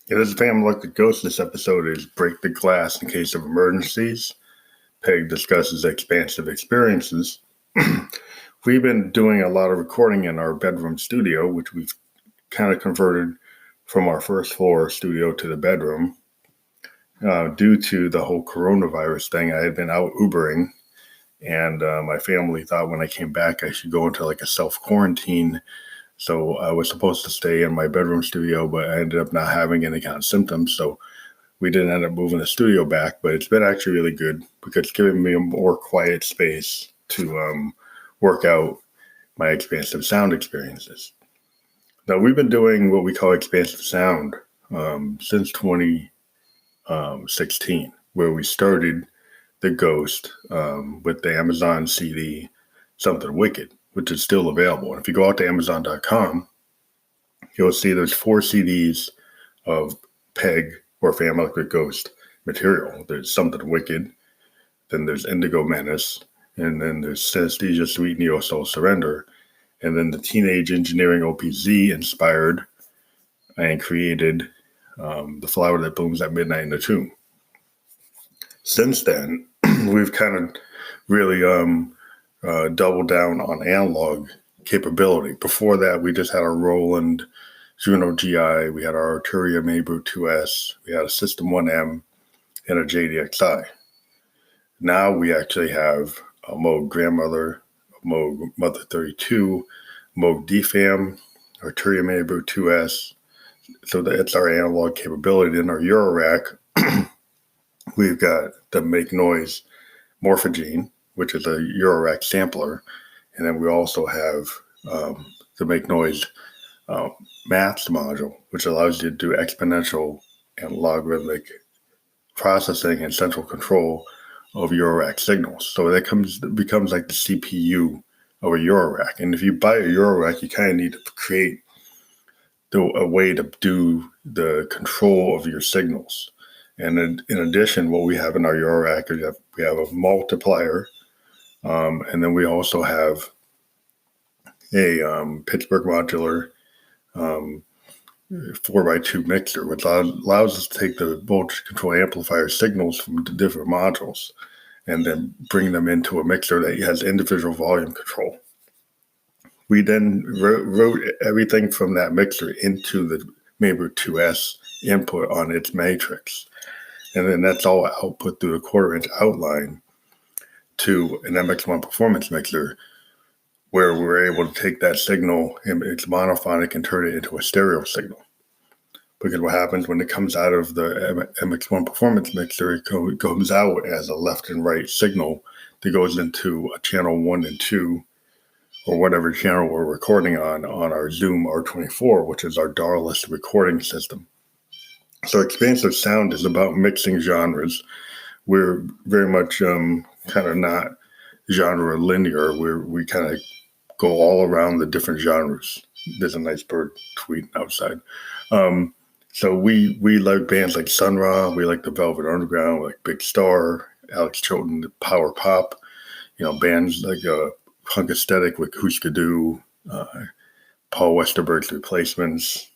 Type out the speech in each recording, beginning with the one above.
It is Family Like a Ghost. This episode is Break the Glass in Case of Emergencies. Peg discusses expansive experiences. We've been doing a lot of recording in our bedroom studio, which we've kind of converted from our first floor studio to the bedroom. Due to the whole coronavirus thing, I had been out Ubering, and my family thought when I came back I should go into like a self-quarantine. So I was supposed to stay in my bedroom studio, but I ended up not having any kind of symptoms. So we didn't end up moving the studio back, but it's been actually really good because it's giving me a more quiet space to work out my expansive sound experiences. Now, we've been doing what we call expansive sound since 2016, where we started the Ghost with the Amazon CD Something Wicked, which is still available. And if you go out to Amazon.com, you'll see there's 4 CDs of Peg or Family Like a Ghost material. There's Something Wicked, then there's Indigo Menace, and then there's Synesthesia Sweet Neo Soul Surrender, and then the Teenage Engineering OPZ inspired and created The Flower That Blooms at Midnight in the Tomb. Since then, we've kind of really doubled down on analog capability. Before that, we just had our Roland Juno GI, we had our Arturia Maybrute 2S, we had a System 1M, and a JDXI. Now we actually have a Moog Grandmother, a Moog Mother 32, Moog DFAM, Arturia Maybrute 2S. So that's our analog capability. In our Eurorack, we've got the Make Noise Morphogene, which is a Eurorack sampler. And then we also have the Make Noise Maths module, which allows you to do exponential and logarithmic processing and central control of Eurorack signals. So that becomes like the CPU of a Eurorack. And if you buy a Eurorack, you kind of need to create a way to do the control of your signals. And in addition, what we have in our Eurorack is we have a multiplier, and then we also have a Pittsburgh modular 4x2 mixer, which allows us to take the voltage control amplifier signals from the different modules and then bring them into a mixer that has individual volume control. We then wrote everything from that mixer into the Maybrute 2S input on its matrix. And then that's all output through a 1/4-inch outline to an MX1 performance mixer, where we're able to take that signal and it's monophonic and turn it into a stereo signal. Because what happens when it comes out of the MX1 performance mixer, it comes out as a left and right signal that goes into a channel 1 and 2, or whatever channel we're recording on our Zoom R24, which is our DAWLESS recording system. So expansive sound is about mixing genres. We're very much kind of not genre linear. We kind of go all around the different genres. There's a nice bird tweeting outside. So we like bands like Sun Ra. We like the Velvet Underground, like Big Star, Alex Chilton, Power Pop. Bands like Punk Aesthetic with Huskadoo, Paul Westerberg's Replacements,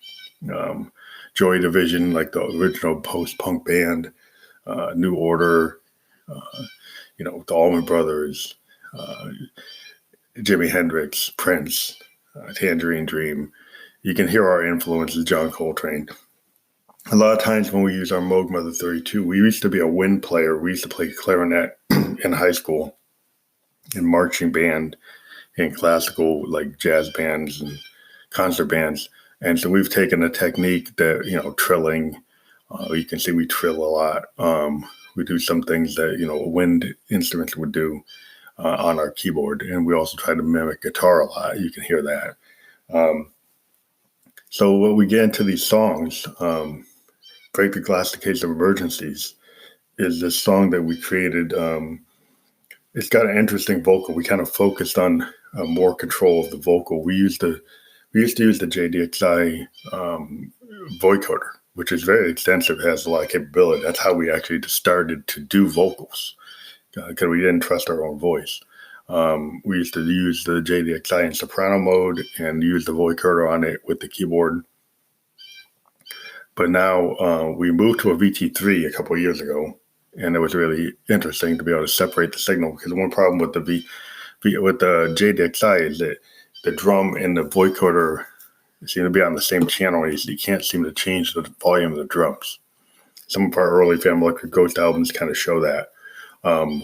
Joy Division, like the original post-punk band, New Order, the Allman Brothers, Jimi Hendrix, Prince, Tangerine Dream. You can hear our influences, John Coltrane. A lot of times when we use our Moog Mother 32, we used to be a wind player. We used to play clarinet in high school, in marching band, in classical like jazz bands and concert bands. And so we've taken a technique that, trilling, you can see we trill a lot. We do some things that, wind instruments would do on our keyboard. And we also try to mimic guitar a lot. You can hear that. So when we get into these songs, Break the Glass in Case of Emergencies is this song that we created. It's got an interesting vocal. We kind of focused on more control of the vocal. We used to use the JDXI vocoder, which is very extensive, has a lot of capability. That's how we actually started to do vocals, because we didn't trust our own voice. We used to use the JDXI in soprano mode and use the vocoder on it with the keyboard. But now we moved to a VT3 a couple of years ago, and it was really interesting to be able to separate the signal, because one problem with the JDXI is that the drum and the vocoder seem to be on the same channel. You can't seem to change the volume of the drums. Some of our early Phantom Electric Ghost albums kind of show that.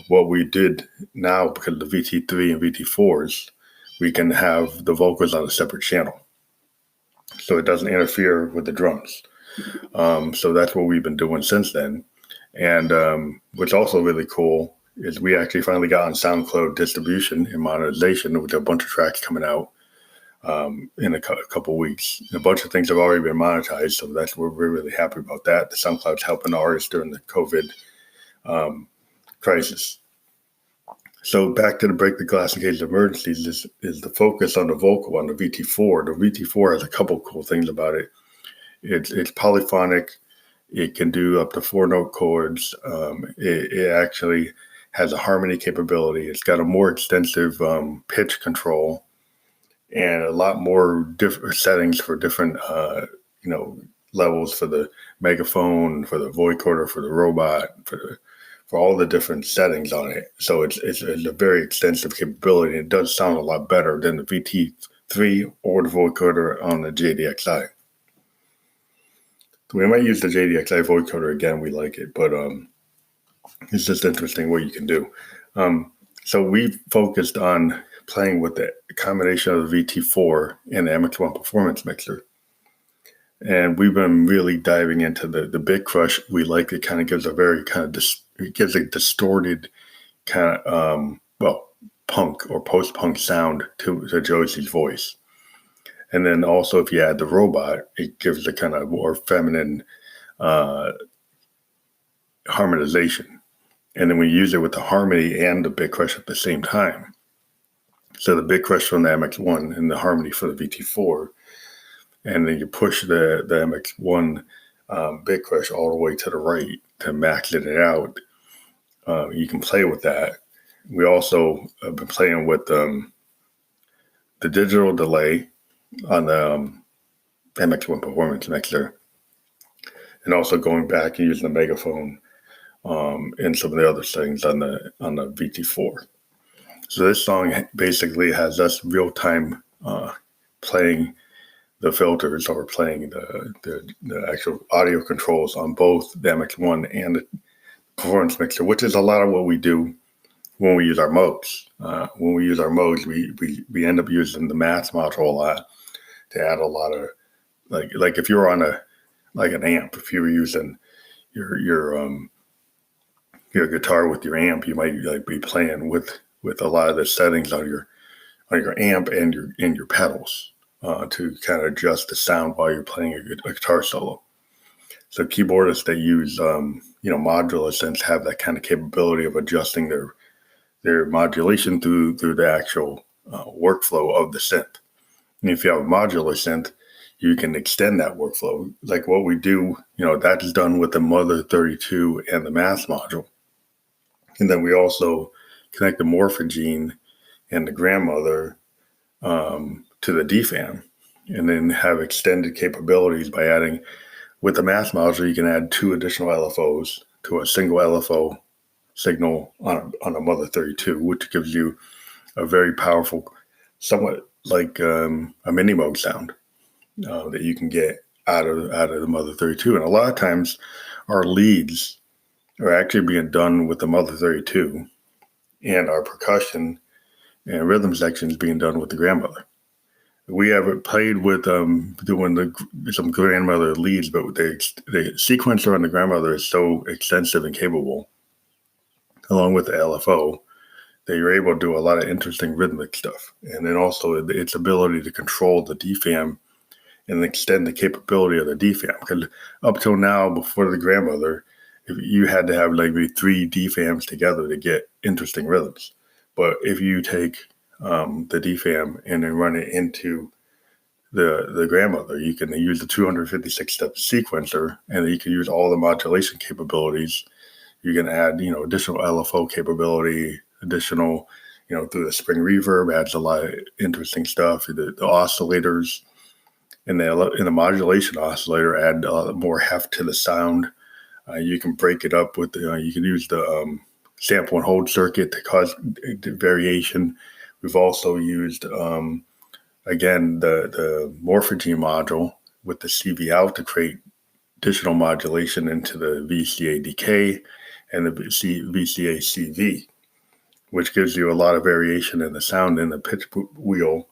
What we did now, because of the VT3 and VT4s, we can have the vocals on a separate channel, so it doesn't interfere with the drums. So that's what we've been doing since then. And what's also really cool is we actually finally got on SoundCloud distribution and monetization, with a bunch of tracks coming out in a couple weeks. A bunch of things have already been monetized, so we're really happy about that. The SoundCloud's helping artists during the COVID crisis. So back to the Break the Glass in Case of Emergencies is the focus on the vocal on the VT4. The VT4 has a couple cool things about it. It's polyphonic. It can do up to 4-note chords. It actually has a harmony capability. It's got a more extensive pitch control and a lot more different settings for different levels, for the megaphone, for the vocoder, for the robot, for all the different settings on it. So it's a very extensive capability. It does sound a lot better than the VT3 or the vocoder on the JDXI. We might use the JDXI vocoder again. We like it, but it's just interesting what you can do. So we focused on playing with the combination of the VT4 and the MX1 performance mixer. And we've been really diving into the bit crush. We like it. Kind of gives a very it gives a distorted kind of, punk or post-punk sound to Josie's voice. And then also, if you add the robot, it gives a kind of more feminine harmonization. And then we use it with the harmony and the bit crush at the same time. So the bit crush from the MX1 and the harmony for the VT4. And then you push the MX1 bit crush all the way to the right to max it out. You can play with that. We also have been playing with the digital delay on the MX1 performance mixer, and also going back and using the megaphone and some of the other settings on the VT4. So this song basically has us real time playing the filters, or playing the actual audio controls on both the MX1 and the performance mixer, which is a lot of what we do when we use our Moogs. When we use our Moogs, we end up using the math module a lot to add a lot of like if you're on an amp, if you were using your guitar with your amp, you might be playing with a lot of the settings on your amp and your pedals to kind of adjust the sound while you're playing a guitar solo. So keyboardists that use modular synths have that kind of capability of adjusting their modulation through the actual workflow of the synth. And if you have a modular synth, you can extend that workflow. Like what we do, that is done with the Mother 32 and the math module. And then we also connect the Morphogene and the grandmother to the DFAM, and then have extended capabilities by adding, with the math module, you can add 2 additional LFOs to a single LFO signal on a Mother 32, which gives you a very powerful, somewhat like a mini Moog sound that you can get out of the Mother 32. And a lot of times our leads are actually being done with the Mother 32, and our percussion and rhythm sections being done with the grandmother. We have played with doing some grandmother leads, but the sequencer on the grandmother is so extensive and capable, along with the LFO, that you're able to do a lot of interesting rhythmic stuff. And then also its ability to control the DFAM and extend the capability of the DFAM. Because up till now, before the grandmother, if you had to have maybe 3 DFAMs together to get interesting rhythms. But if you take the DFAM and then run it into the grandmother, you can use the 256-step sequencer, and you can use all the modulation capabilities. You can add, additional LFO capability, additional, through the spring reverb, adds a lot of interesting stuff. The oscillators, in the modulation oscillator, add more heft to the sound. You can break it up with you can use the sample and hold circuit to cause variation. We've also used again the morphology module with the CV out to create additional modulation into the VCA decay and the VCA CV, which gives you a lot of variation in the sound. And the pitch wheel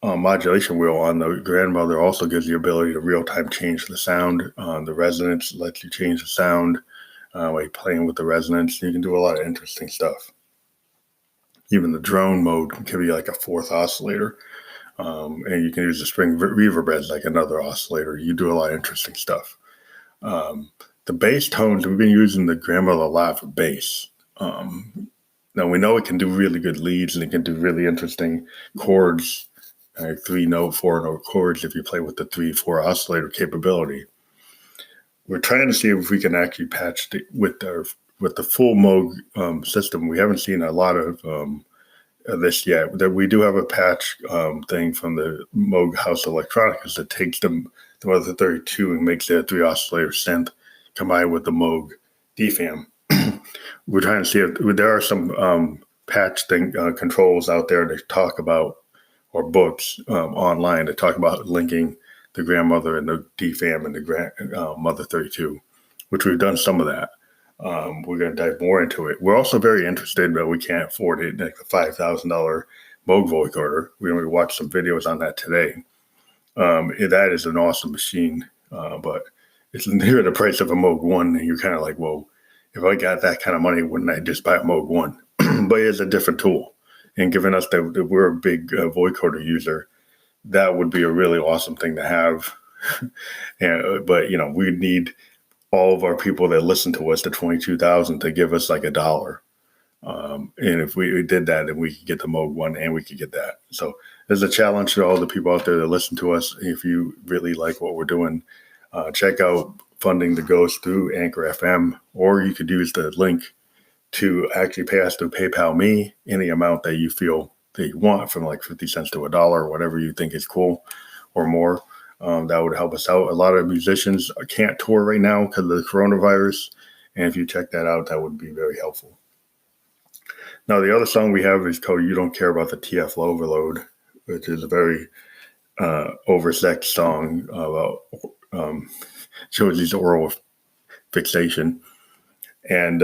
modulation wheel on the grandmother also gives you the ability to real-time change the sound. The resonance lets you change the sound by playing with the resonance. You can do a lot of interesting stuff. Even the drone mode can give you like a fourth oscillator. And you can use the string reverb as like another oscillator. You do a lot of interesting stuff. The bass tones, we've been using the grandmother a lot for bass. Now we know it can do really good leads and it can do really interesting chords, 3-note, 4-note chords if you play with the 3-4 oscillator capability. We're trying to see if we can actually patch with the full Moog system. We haven't seen a lot of this yet. We do have a patch thing from the Moog House Electronicas that takes the Mother 32 and makes it a 3 oscillator synth combined with the Moog DFAM. We're trying to see if there are some patch controls out there that talk about, or books online that talk about linking the grandmother and the DFAM and the Mother 32, which we've done some of that. We're going to dive more into it. We're also very interested, but we can't afford it, like the $5,000 Moog vocoder. We only watched some videos on that today. That is an awesome machine, but it's near the price of a Moog 1, and you're kind of like, whoa, if I got that kind of money, wouldn't I just buy a Moog 1? But it's a different tool. And given us that we're a big vocoder user, that would be a really awesome thing to have. But, we need all of our people that listen to us, the 22,000, to give us like $1. And if we did that, then we could get the Moog 1 and we could get that. So there's a challenge to all the people out there that listen to us. If you really like what we're doing, check out Funding the Ghost through Anchor FM, or you could use the link to actually pay us through PayPal me any amount that you feel that you want, from like 50 cents to $1 or whatever you think is cool or more. That would help us out. A lot of musicians can't tour right now because of the coronavirus. And if you check that out, that would be very helpful. Now, the other song we have is called You Don't Care About the TF Overload, which is a very oversexed song about Josie's oral fixation. And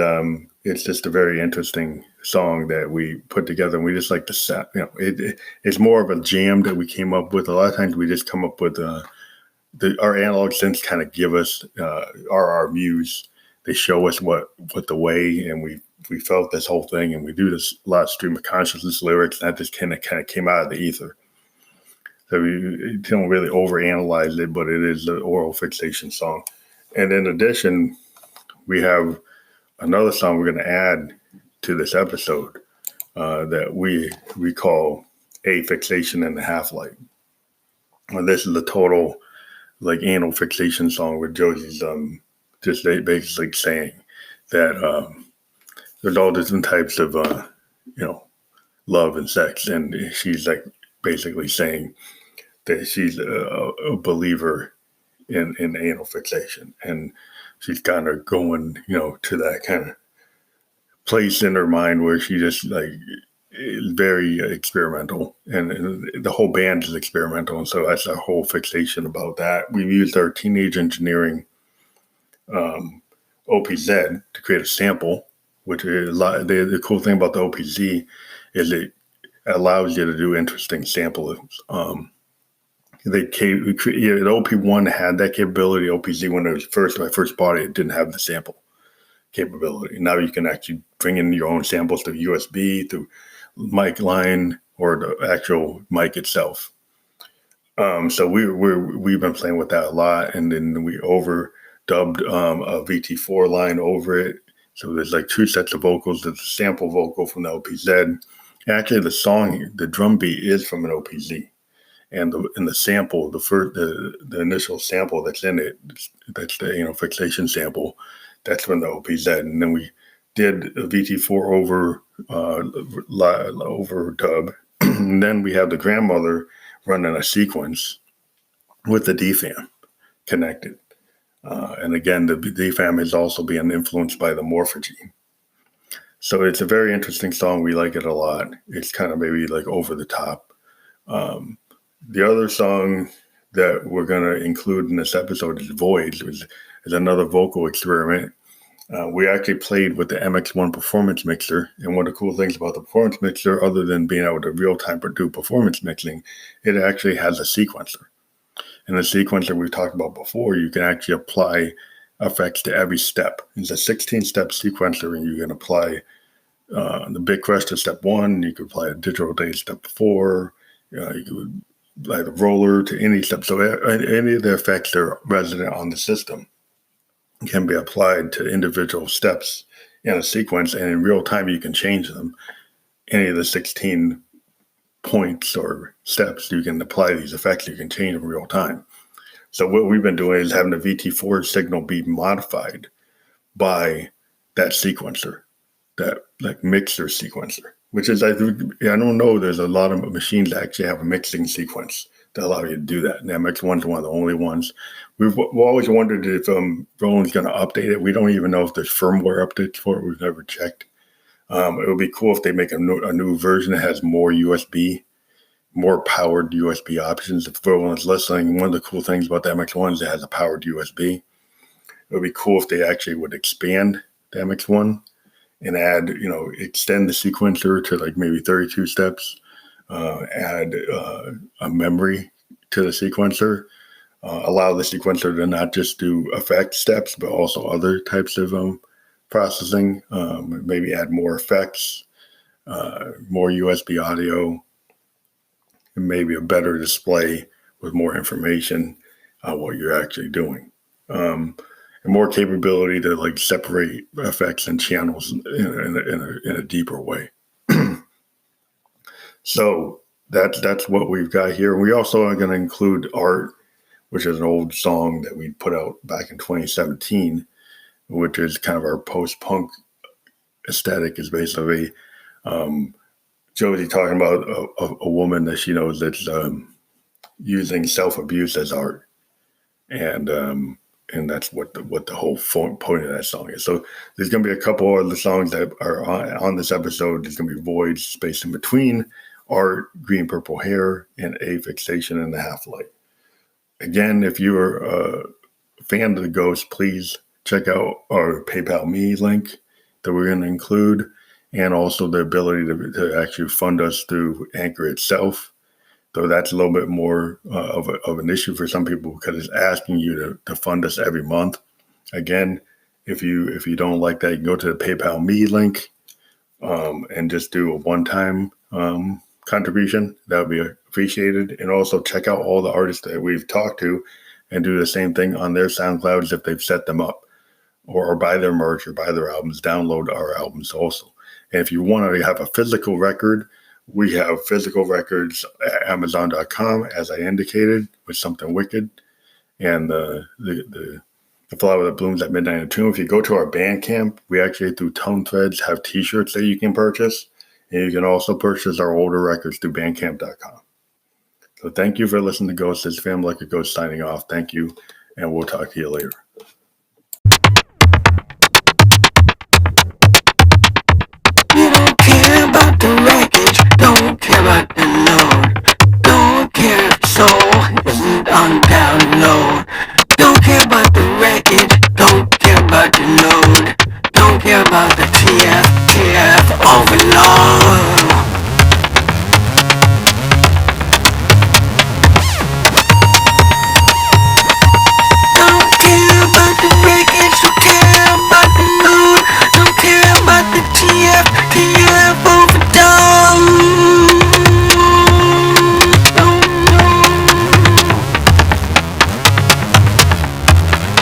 it's just a very interesting song that we put together. And we just like the sound. It's more of a jam that we came up with. A lot of times we just come up with our analog synths kind of give us our muse. They show us what the way, and we felt this whole thing, and we do this a lot of stream of consciousness lyrics that just kind of came out of the ether. So we don't really overanalyze it, but it is the oral fixation song. And in addition, we have another song we're going to add to this episode that we call A Fixation and the Half-Light. And this is the total like anal fixation song where Josie's just basically saying that there's all different types of love and sex, and she's like basically saying that she's a believer in anal fixation, and she's kind of going to that kind of place in her mind where she just like is very experimental, and the whole band is experimental, and so that's our whole fixation about that. We've used our Teenage Engineering OPZ to create a sample, which is a lot. The cool thing about the OPZ is it allows you to do interesting samples. The OP1 had that capability. OPZ, when I first bought it, it didn't have the sample capability. Now you can actually bring in your own samples through USB, through mic line, or the actual mic itself. So we've been playing with that a lot, and then we overdubbed a VT4 line over it. So there's like 2 sets of vocals. There's a sample vocal from the OPZ. Actually, the song, the drum beat is from an OPZ. And the sample, the initial sample that's in it, that's the fixation sample, that's from the OPZ. And then we did a VT4 overdub. And then we have the grandmother running a sequence. with the DFAM connected. And again, the DFAM is also being influenced by the morphogene. So it's a very interesting song. We like it a lot. It's kind of maybe like over the top. The other song that we're going to include in this episode is Voids, which is another vocal experiment. We actually played with the MX1 performance mixer. And one of the cool things about the performance mixer, other than being able to real-time do performance mixing, it actually has a sequencer. And the sequencer we've talked about before, you can actually apply effects to every step. It's a 16-step sequencer, and you can apply the bit crush to step 1. You can apply a digital day step 4. You could apply the roller to any step. So any of the effects that are resident on the system can be applied to individual steps in a sequence, and in real time you can change them. Any of the 16 points or steps, you can apply these effects, you can change in real time. So what we've been doing is having the VT4 signal be modified by that sequencer, that like mixer sequencer, which is, I don't know, there's a lot of machines that actually have a mixing sequence that allow you to do that. And the MX1 is one of the only ones. We've always wondered if Roland's going to update it. We don't even know if there's firmware updates for it. We've never checked. It would be cool if they make a new version that has more powered USB options. If everyone's listening, one of the cool things about the MX1 is it has a powered USB. It would be cool if they actually would expand the MX1 and add, extend the sequencer to like maybe 32 steps, add a memory to the sequencer, allow the sequencer to not just do effect steps, but also other types of processing, maybe add more effects, more USB audio, and maybe a better display with more information on what you're actually doing. And more capability to like separate effects and channels in a deeper way. So that's what we've got here. We also are going to include Art, which is an old song that we put out back in 2017, which is kind of our post-punk aesthetic. Is basically Josie talking about a woman that she knows that's using self-abuse as art, and that's what the whole point of that song is. So there's going to be a couple of the songs that are on this episode. There's going to be Voids, Space in Between, Art, Green Purple Hair, and A Fixation in the Half-Light. Again, if you're a fan of the Ghost, please check out our PayPal Me link that we're going to include, and also the ability to actually fund us through Anchor itself. Though that's a little bit more of an issue for some people because it's asking you to fund us every month. Again, if you don't like that, you can go to the PayPal Me link and just do a one-time contribution. That would be appreciated. And also check out all the artists that we've talked to and do the same thing on their SoundClouds if they've set them up, or buy their merch or buy their albums, download our albums also. And if you want to have a physical record, we have physical records at Amazon.com, as I indicated, with Something Wicked, and the Flower That Blooms at Midnight in Tune. If you go to our Bandcamp, we actually, through Tone Threads, have T-shirts that you can purchase, and you can also purchase our older records through Bandcamp.com. So thank you for listening to Ghost. This is Fam Like a Ghost signing off. Thank you, and we'll talk to you later. Don't care about the load. Don't care if soul isn't on download. Don't care about the wreckage. Don't care about the load. Don't care about the TF overload. Don't care about the wreckage. Don't care about the load. Don't care about the TF overdose.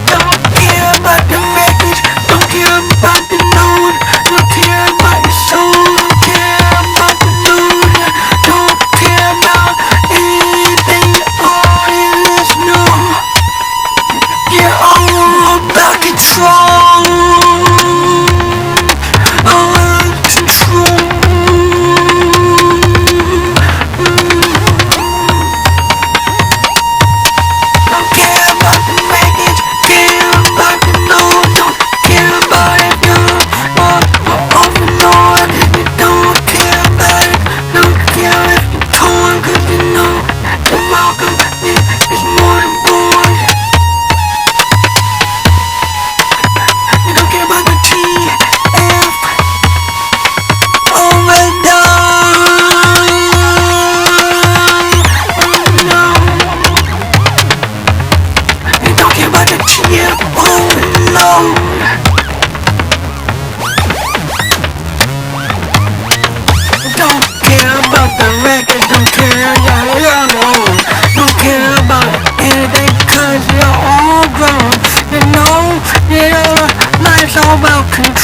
Don't care about the wreckage. Don't care about the load.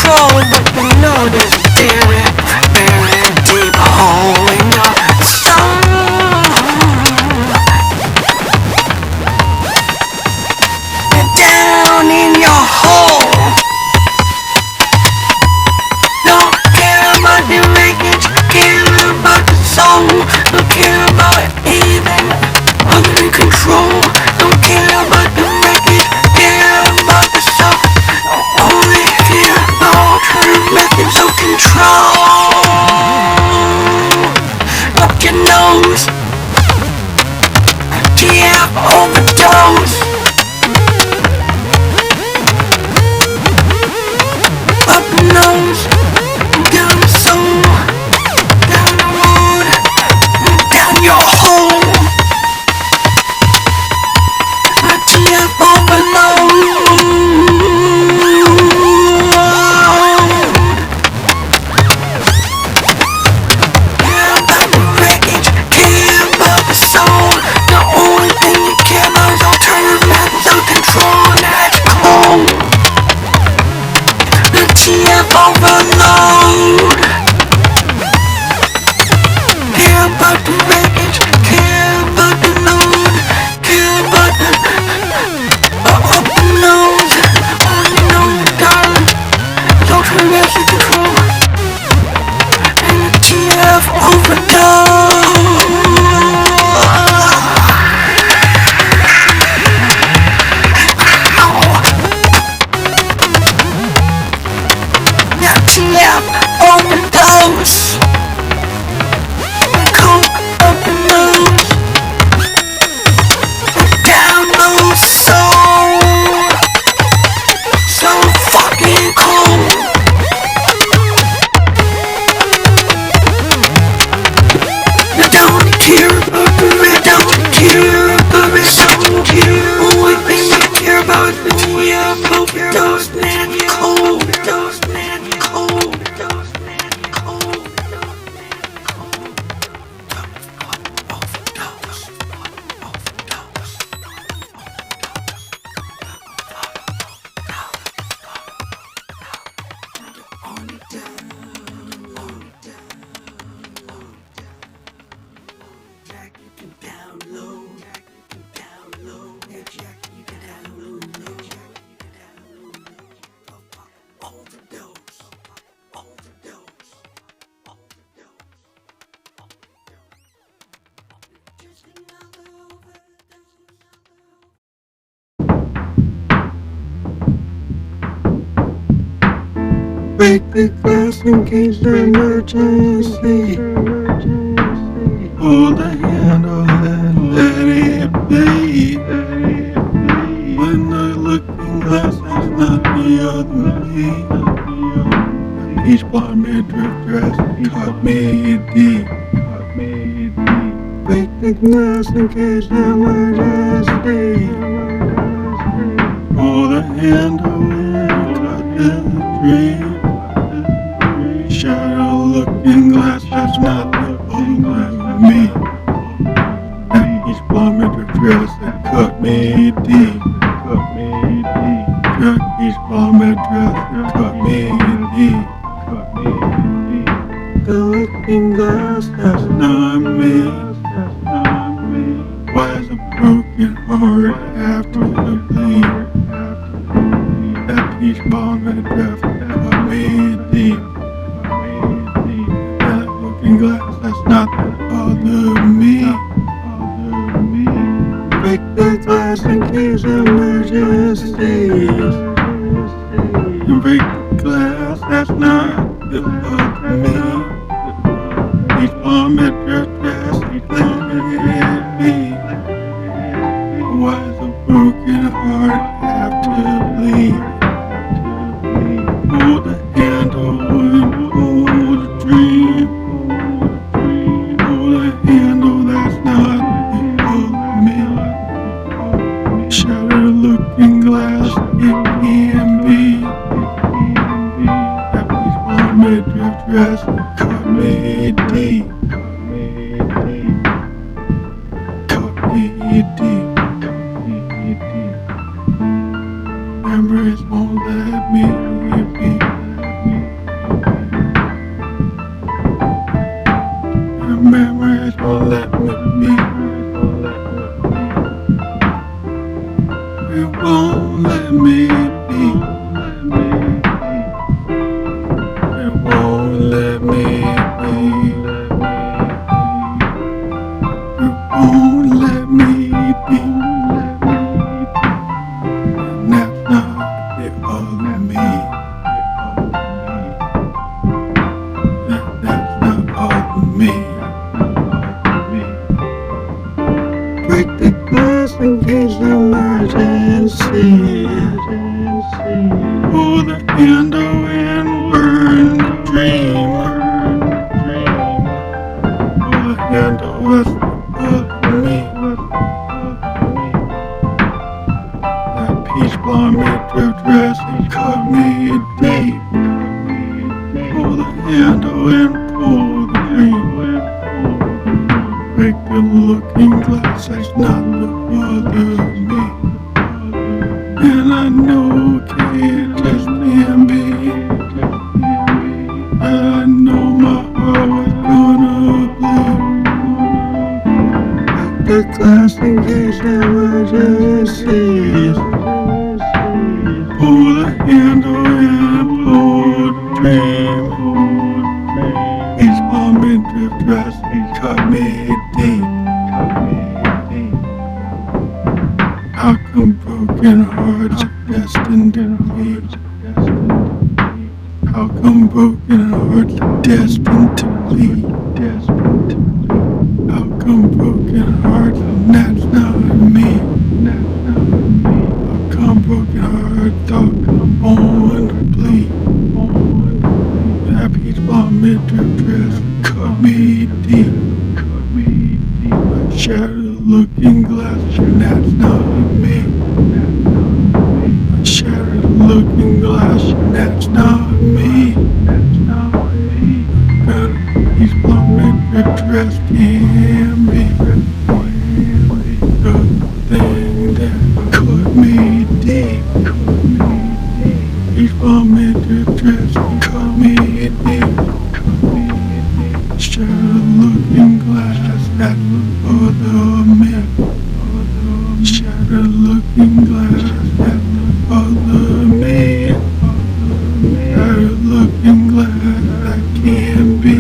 control, but you know there's a very, very deep hole in your soul. And down in your hole. Don't care about the wreckage, care about the soul. Don't care about anything other than control. Don't care about the wreckage, care about the soul. Only care about her methods of control. Up your nose, DF overdose. Up your nose, down the soul, down the road, down your hole. DF overload. Care about the wreckage, care about the soul. The only thing you care about is alternative methods of control, and that's cold. The TF overload. Care about the wreckage, care about the load, care about the up the nose. All you know, darling, is alternative control, and the TF overdose. TF overdose. Coke up the nose, down low soul. So fucking cold. I don't care about the red, don't care about the soul. Only thing you care about is the TF overdose, man, cold. Dose, man, cold. Dose, man, cold. Break the glass in case of emergency. Hold the handle and let it be. When the looking glass is not the other me. Each blonde midriff dress caught me deep. Break the glass in case of emergency. Hold the handle and cut the dream. Shadow looking glass that's not the only me. And each plummet of dress that cut me deep. Cut each plummet dress that cut me deep. The looking glass that's not me. Why does a broken heart have to bleed? That each plummet dress that cut me deep. Glass that's not the other me. Break the glass in case of emergencies. And break the glass that's not the other me. Each bomb at your dress, each landing at me. Why does a broken heart have to bleed? Hold the handle and hold the dream. Handle that's not the other me. Shattered looking glass, it can be. That piece of midriff dress cut me deep. Cut me deep. Memories won't let me be. memories won't let me be. It won't let me be. It won't let me be. It won't let me be. And that's not the other me. That's not other me. Break the glass in case of emergencies. Pull the handle and burn the dream. Pull the handle with me. That peach blonde made dress and cut me deep. Pull the handle and pull the dream. Break the looking glass, that's not the other me. And I know it just can't be. I know my heart was gonna bleed. Break the glass in case emergencies. Pull the handle and pull the dream. Each bomb in dress, he cut me deep. How come broken hearts are destined to bleed? How come broken hearts are destined to bleed? How come broken hearts and that's not me? How come broken hearts are born to bleed? That peach bomb midriff dress cut me deep. A shattered looking glass and that's not me. A shattered looking glass and that's not me. Got a peach bomb midriff dress can be the thing that cut me deep. Peach bomb midriff dress cut me deep. Shattered looking glass, that's the other me. Shattered looking glass, that's the other me. Shattered looking glass, that can't be.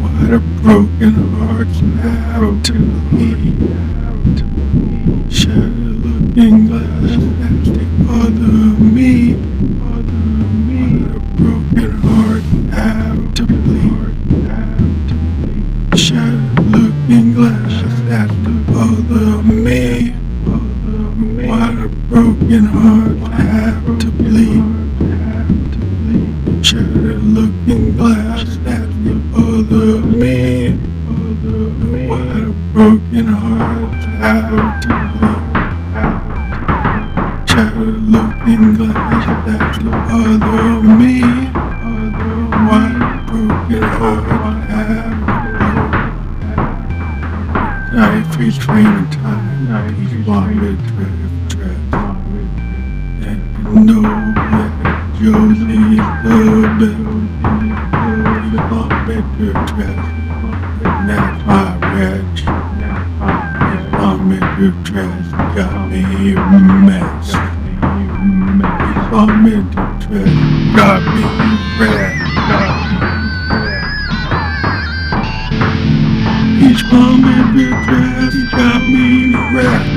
Why do broken hearts have to bleed? Shattered looking glass, that's the other me. Why do broken hearts have to bleed? Shattered looking glass, that's the other me. Why do broken hearts have to bleed? Shattered looking glass, that's the other me. Why do broken hearts have to bleed? Shattered looking glass, that's the other me. Why do broken hearts have to bleed? Night freeze dreaming time, he's walking drip. And you know that Josie is the best. He's walking drip. And that's my wretch. He's walking drip. Got me a mess. He's walking drip. Got me red. Each bomb in your dress got me wrecked.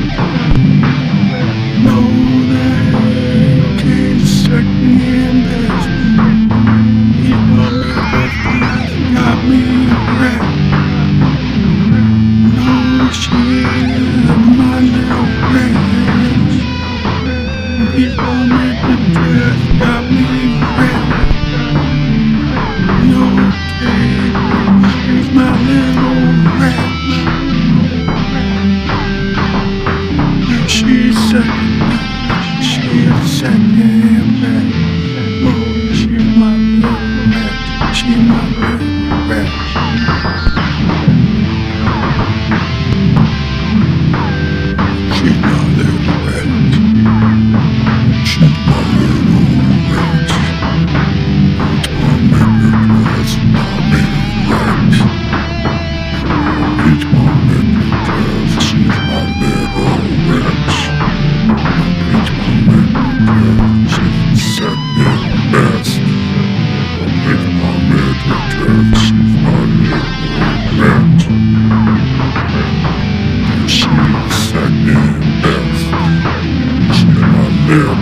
Know that you can't suck me in this. Each bomb in your dress got me wrecked. No shit, my little wretch. Each bomb in your dress got me wrecked. No cake, here's my little wretch. Eminem.